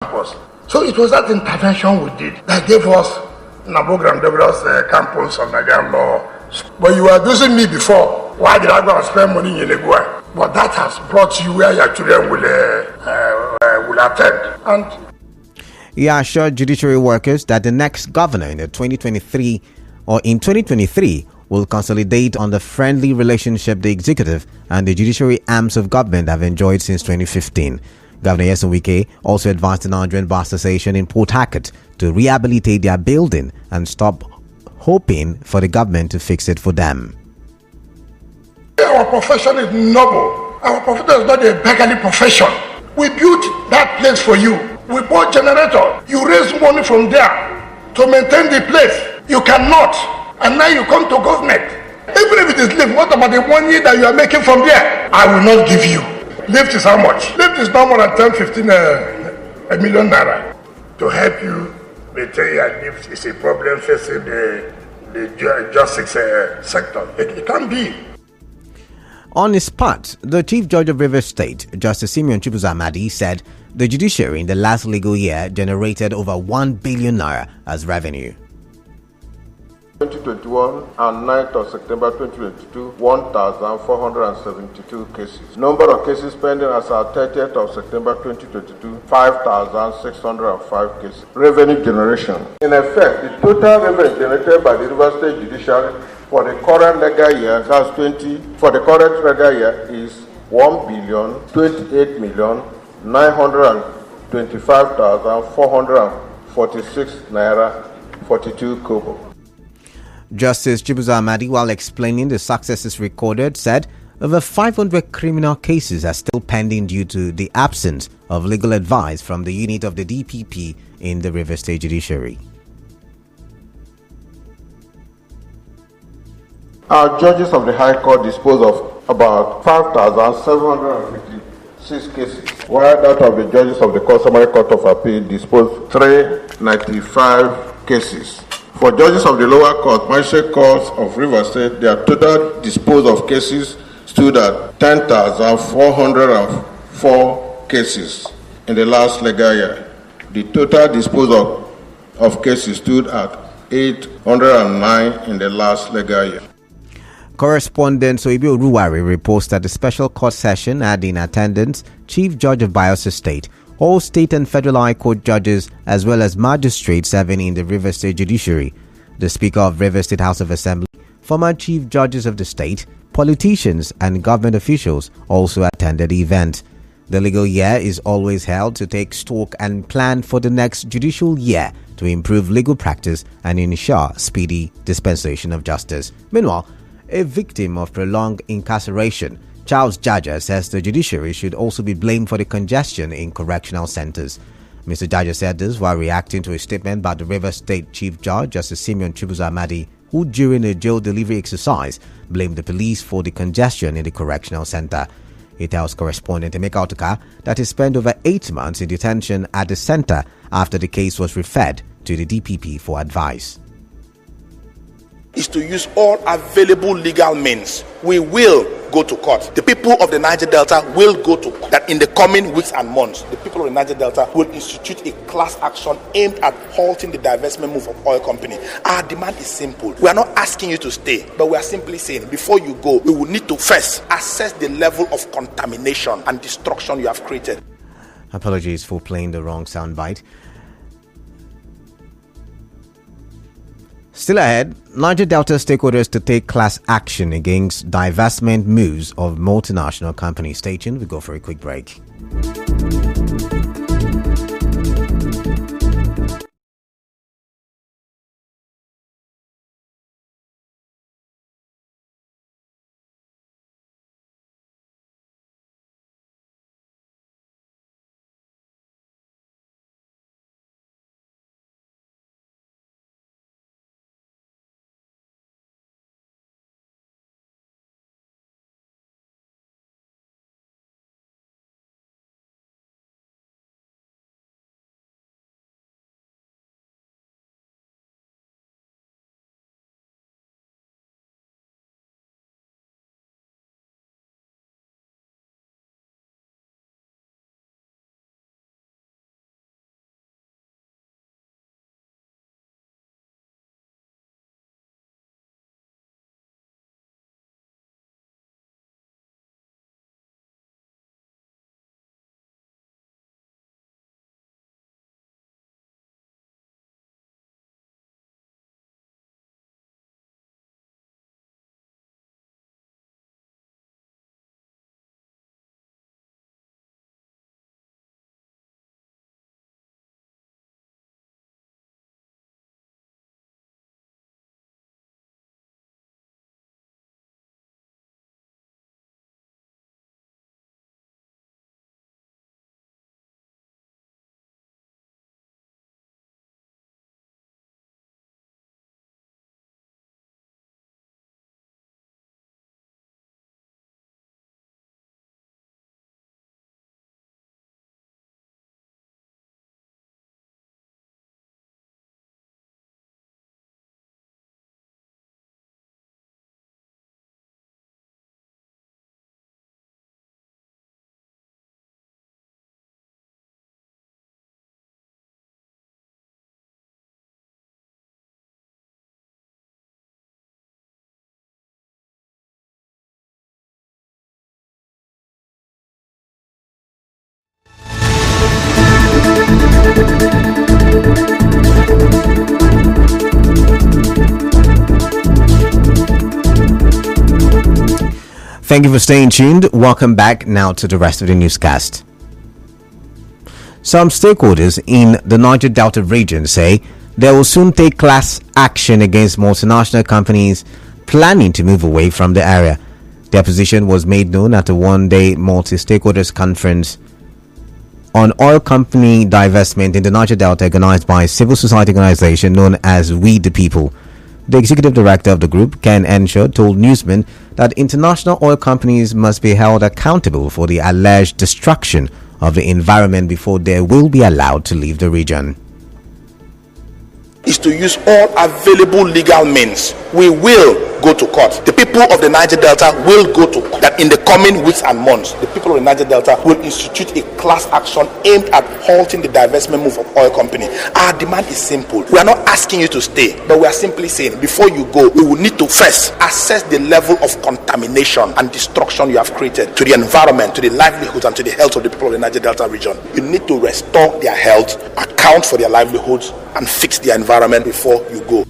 campus. So it was that intervention we did that gave us program, gave us campus on Nigerian law. But you were using me before. Why did I go and spend money in Legua? But that has brought you where your children will attend. And he assured judiciary workers that the next governor in 2023 will consolidate on the friendly relationship the executive and the judiciary arms of government have enjoyed since 2015. Governor Nyesom Wike also advised the Nigerian Bar Association in Port Harcourt to rehabilitate their building and stop hoping for the government to fix it for them. Our profession is noble. Our profession is not a beggarly profession. We built that place for you. We bought generator. You raise money from there to maintain the place. You cannot. And now you come to government. Even if it is lift, what about the money that you are making from there? I will not give you. Lift is how much? Lift is no more than 10, 15 a million naira. To help you maintain your lift is a problem facing the justice sector. It can't be. On his part, the Chief Judge of Rivers State, Justice Simeon Chibuzo Amadi, said the judiciary in the last legal year generated over 1 billion naira as revenue. 2021 and 9th of September 2022, 1,472 cases. Number of cases pending as at 30th of September 2022, 5,605 cases. Revenue generation. In effect, the total revenue generated by the Rivers State Judiciary for the current legal year, for the current legal year is 1,028,925,446 naira 42 kobo. Justice Chibuzo Amadi, while explaining the successes recorded, said over 500 criminal cases are still pending due to the absence of legal advice from the unit of the DPP in the Rivers State Judiciary. Our judges of the High Court disposed of about 5,756 cases, while that of the judges of the Customary Court of Appeal disposed 395 cases. For judges of the lower court, magistrate courts of Rivers State, their total disposed of cases stood at 10,404 cases in the last legal year. The total disposed of cases stood at 809 in the last legal year. Correspondent Soibi Oruwari reports that the special court session had in attendance Chief Judge of Bayelsa State, all state and federal high court judges, as well as magistrates serving in the Rivers State Judiciary, the Speaker of Rivers State House of Assembly, former chief judges of the state, politicians and government officials also attended the event. The legal year is always held to take stock and plan for the next judicial year to improve legal practice and ensure speedy dispensation of justice. Meanwhile, a victim of prolonged incarceration, Charles Jaja, says the judiciary should also be blamed for the congestion in correctional centers. Mr. Jaja said this while reacting to a statement by the Rivers State Chief Judge, Justice Simeon Chibuzo Amadi, who during a jail delivery exercise blamed the police for the congestion in the correctional center. He tells correspondent Emeka Otuka that he spent over 8 months in detention at the center after the case was referred to the DPP for advice. Is to use all available legal means. We will go to court. The people of the Niger Delta will go to court. That in the coming weeks and months, the people of the Niger Delta will institute a class action aimed at halting the divestment move of oil company. Our demand is simple. We are not asking you to stay, but we are simply saying before you go, we will need to first assess the level of contamination and destruction you have created. Apologies for playing the wrong soundbite. Still ahead, Niger Delta stakeholders to take class action against divestment moves of multinational companies. Stay tuned, we go for a quick break. Thank you for staying tuned. Welcome back now to the rest of the newscast. Some stakeholders in the Niger Delta region say they will soon take class action against multinational companies planning to move away from the area. Their position was made known at a one-day multi-stakeholders conference on oil company divestment in the Niger Delta organized by a civil society organization known as We the People. The executive director of the group, Ken Enshaw, told newsmen that international oil companies must be held accountable for the alleged destruction of the environment before they will be allowed to leave the region. Is to use all available legal means. We will go to court. The people of the Niger Delta will go to court. That in the coming weeks and months, the people of the Niger Delta will institute a class action aimed at halting the divestment move of oil company. Our demand is simple. We are not asking you to stay, but we are simply saying before you go, we will need to first assess the level of contamination and destruction you have created to the environment, to the livelihoods, and to the health of the people of the Niger Delta region. You need to restore their health, account for their livelihoods, and fix their environment before you go.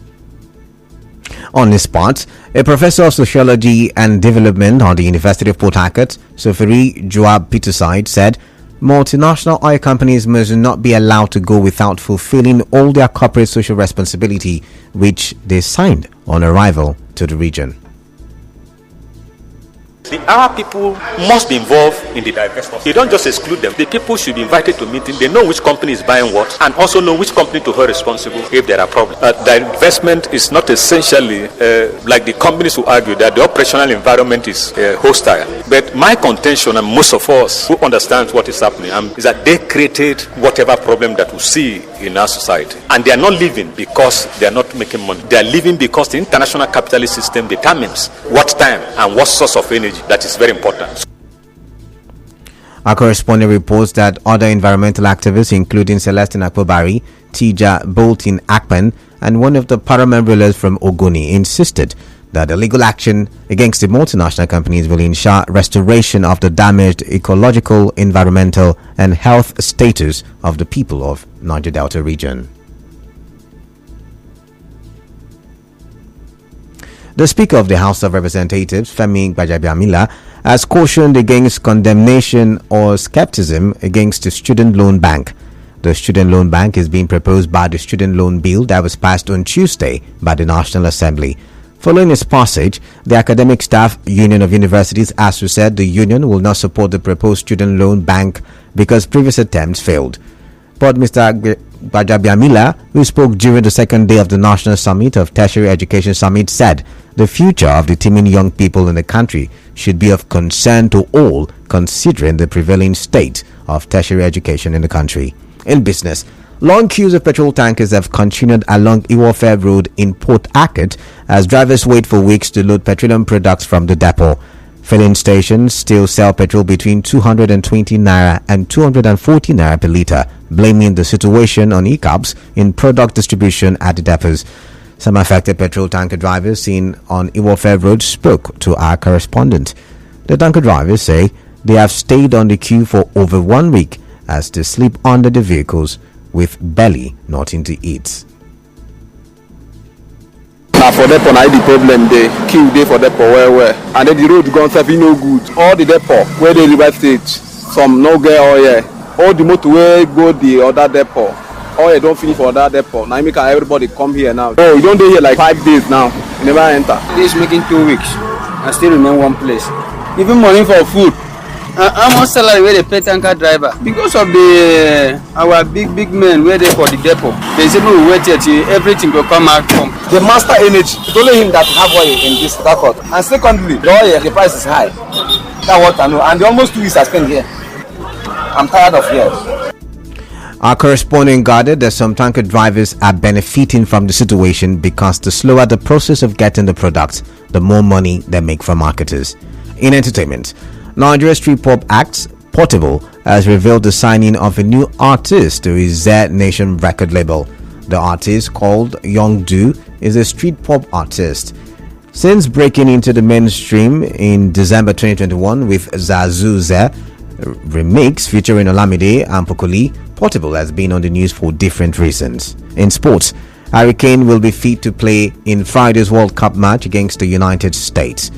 On this part, a professor of sociology and development on the University of Port Harcourt, Sofiri Joab Peterside, said multinational oil companies must not be allowed to go without fulfilling all their corporate social responsibility which they signed on arrival to the region. Our people must be involved in the divestment. You don't just exclude them. The people should be invited to meeting. They know which company is buying what, and also know which company to hold responsible if there are problems. Divestment is not essentially like the companies who argue that the operational environment is hostile. But my contention, and most of us who understand what is happening, is that they created whatever problem that we see in our society. And they are not living because they are not making money. They are living because the international capitalist system determines what time and what source of energy. That is very important. Our correspondent reports that other environmental activists, including Celestine Akpobari, Tija Bulletin Akpan, and one of the paramount rulers from Ogoni, insisted that the legal action against the multinational companies will ensure restoration of the damaged ecological, environmental, and health status of the people of Niger Delta region. The Speaker of the House of Representatives, Femi Gbajabiamila, has cautioned against condemnation or skepticism against the Student Loan Bank. The Student Loan Bank is being proposed by the Student Loan Bill that was passed on Tuesday by the National Assembly. Following its passage, the Academic Staff Union of Universities ASU said the union will not support the proposed Student Loan Bank because previous attempts failed. But Mr. Gbajabiamila, who spoke during the second day of the National Summit of Tertiary Education Summit, said the future of the teeming young people in the country should be of concern to all, considering the prevailing state of tertiary education in the country. In business, long queues of petrol tankers have continued along Iwofe Road in Port Harcourt as drivers wait for weeks to load petroleum products from the depot. Filling stations still sell petrol between 220 naira and 240 naira per litre, blaming the situation on hiccups in product distribution at the depots. Some affected petrol tanker drivers seen on Iwofe Road spoke to our correspondent. The tanker drivers say they have stayed on the queue for over 1 week as they sleep under the vehicles with barely nothing to eat. Now for depot, now the problem they queue day for depot where and then the road gone be no good. All the depot where they river stage, some no get oil. All the motorway go the other depot. Oil don't finish for that depot. Now make everybody come here now. Oh, you don't do here like 5 days now. You never enter. This making 2 weeks. I still remain one place. Even money for food. How much salary where they pay tanker driver? Because of the our big men where they for the depot. They say we wait till everything will come out from the master energy. It's only him that have oil in this record. And secondly, the oil, the price is high. That's what I know. And the almost 2 weeks I spent here. I'm tired of here. Our correspondent guarded that some tanker drivers are benefiting from the situation because the slower the process of getting the products, the more money they make from marketers. In entertainment, Nigeria Street Pop Acts Portable has revealed the signing of a new artist to his Z Nation record label. The artist, called Young Do, is a street pop artist. Since breaking into the mainstream in December 2021 with Zazuze remix featuring Olamide and Pokoli, Portable has been on the news for different reasons. In sports, Harry Kane will be fit to play in Friday's World Cup match against the United States.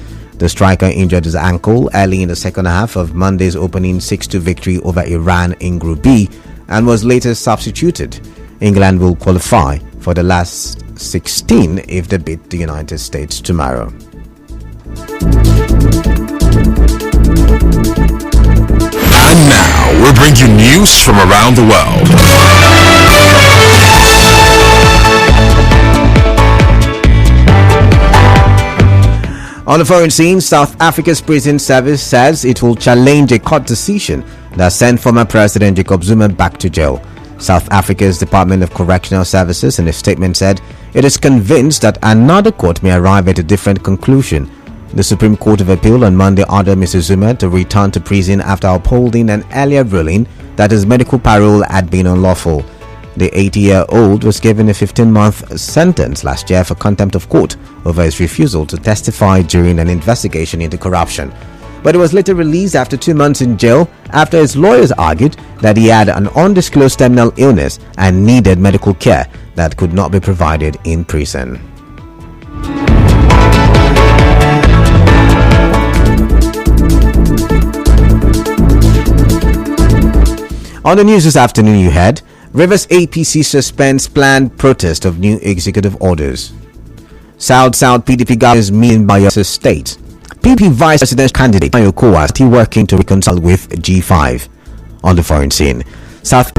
The striker injured his ankle early in the second half of Monday's opening 6-2 victory over Iran in Group B and was later substituted. England will qualify for the last 16 if they beat the United States tomorrow. And now we bring you news from around the world. On the foreign scene, South Africa's prison service says it will challenge a court decision that sent former President Jacob Zuma back to jail. South Africa's Department of Correctional Services in a statement said it is convinced that another court may arrive at a different conclusion. The Supreme Court of Appeal on Monday ordered Mr. Zuma to return to prison after upholding an earlier ruling that his medical parole had been unlawful. The 80-year-old was given a 15-month sentence last year for contempt of court over his refusal to testify during an investigation into corruption. But he was later released after 2 months in jail after his lawyers argued that he had an undisclosed terminal illness and needed medical care that could not be provided in prison. On the news this afternoon, you heard Rivers APC suspends planned protest of new executive orders. South PDP governors meeting by your state. PDP vice presidential candidate Mayokoa still working to reconcile with G5. On the foreign scene, South